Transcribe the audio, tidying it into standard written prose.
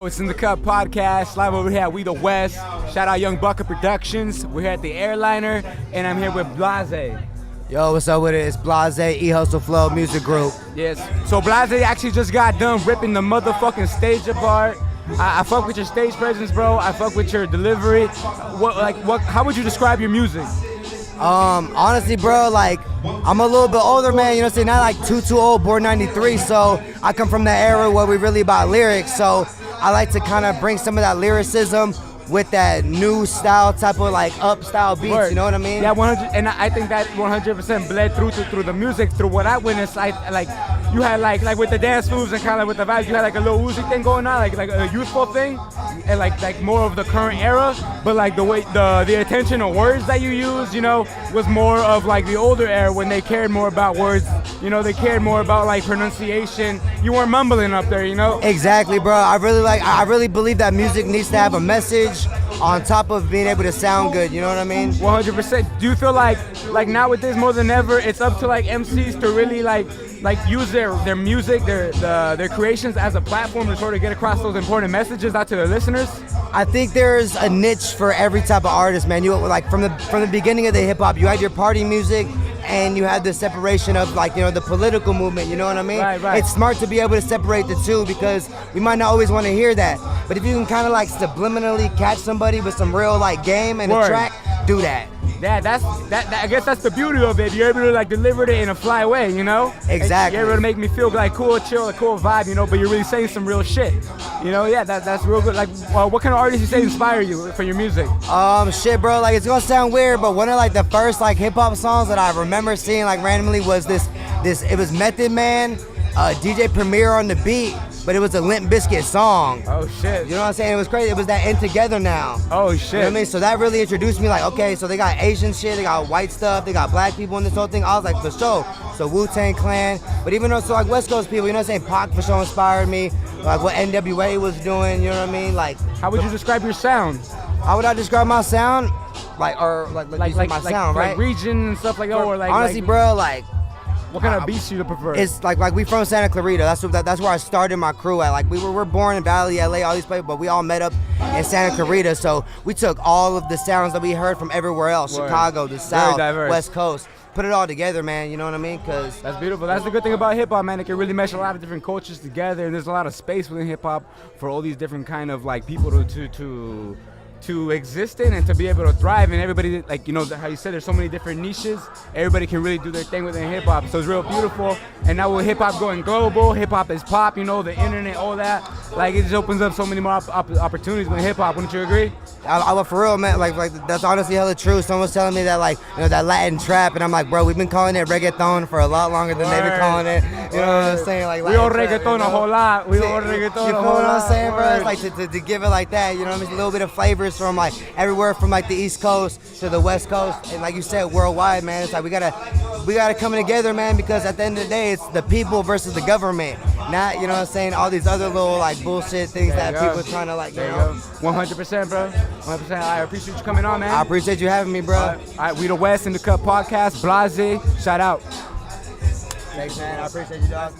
It's in the Cup podcast, live over here at We the West. Shout out Young Bucket Productions. We're here at the Airliner, and I'm here with BLAHZA. Yo, what's up with it? It's BLAHZA, E-Hustle Flow Music Group. Yes. So BLAHZA actually just got done ripping the motherfucking stage apart. I fuck with your stage presence, bro. I fuck with your delivery. How would you describe your music? Honestly, bro, like, I'm a little bit older, man, you know what I'm saying? Not like too old, born 93, so I come from that era where we really about lyrics, so I like to kind of bring some of that lyricism with that new style type of like up style beats. Word. You know what I mean? Yeah, 100, and I think that 100% bled through the music, through what I witnessed. Like you had like with the dance moves and kind of with the vibes, you had like a little Uzi thing going on, like a youthful thing, and like more of the current era. But like the way the attention of words that you used, you know, was more of like the older era when they cared more about words. You know, they cared more about like pronunciation. You weren't mumbling up there, you know? Exactly, bro. I really believe that music needs to have a message on top of being able to sound good, you know what I mean? 100%. Do you feel like nowadays more than ever, it's up to like MCs to really like use their music, their creations as a platform to sort of get across those important messages out to their listeners? I think there's a niche for every type of artist, man. You like from the beginning of the hip hop, you had your party music, and you have the separation of like, you know, the political movement, you know what I mean? Right. It's smart to be able to separate the two because we might not always want to hear that. But if you can kind of like subliminally catch somebody with some real like game and a track, do that. Yeah, I guess that's the beauty of it. You're able to like deliver it in a fly way, you know? Exactly. You're able to make me feel like cool, chill, a cool vibe, you know, but you're really saying some real shit. You know, yeah, that's real good. Like, what kind of artists you say inspire you for your music? Shit, bro, like it's gonna sound weird, but one of like the first like hip hop songs that I remember seeing like randomly was this. It was Method Man, DJ Premier on the beat, but it was a Limp Bizkit song. Oh shit. You know what I'm saying? It was crazy. It was that In Together Now. Oh shit. You know what I mean? So that really introduced me like, okay, so they got Asian shit, they got white stuff, they got black people in this whole thing. I was like, for sure. So Wu-Tang Clan, but even though so like West Coast people, you know what I'm saying? Pac for sure inspired me. Like what NWA was doing, you know what I mean? Like, how would you describe your sound? How would I describe my sound? Like my sound, right? Like region and stuff like that, or like honestly, bro, like. What kind of beats do you prefer? It's like we from Santa Clarita. That's where I started my crew at. Like we're born in Valley, LA, all these places, but we all met up in Santa Clarita. So we took all of the sounds that we heard from everywhere else, Chicago, the South, West Coast, put it all together, man. You know what I mean? Cause that's beautiful. That's the good thing about hip hop, man. It can really mesh a lot of different cultures together, and there's a lot of space within hip hop for all these different kind of like people to exist in and to be able to thrive, and everybody, like, you know, how you said, there's so many different niches. Everybody can really do their thing within hip hop, so it's real beautiful. And now with hip hop going global, hip hop is pop, you know, the internet, all that, like it just opens up so many more opportunities with hip hop. Wouldn't you agree? I for real, man. Like that's honestly hella true. Someone's telling me that, like, you know, that Latin trap, and I'm like, bro, we've been calling it reggaeton for a lot longer than they've been calling it. You know what I'm saying? Like we all reggaeton a whole lot. We all reggaeton. You feel what I'm saying, bro? It's like to give it like that. You know what I mean? A little bit of flavors from like everywhere from like the East Coast to the West Coast, and like you said, worldwide, man. It's like we gotta come together, man, because at the end of the day, it's the people versus the government, not, you know what I'm saying, all these other little like bullshit things that people are trying to like, you know. 100%, bro. 100%. I appreciate you coming on, man. I appreciate you having me, bro. All right, We the West in the Cup podcast. BLAHZA, shout out. Thanks, man. I appreciate you, dog.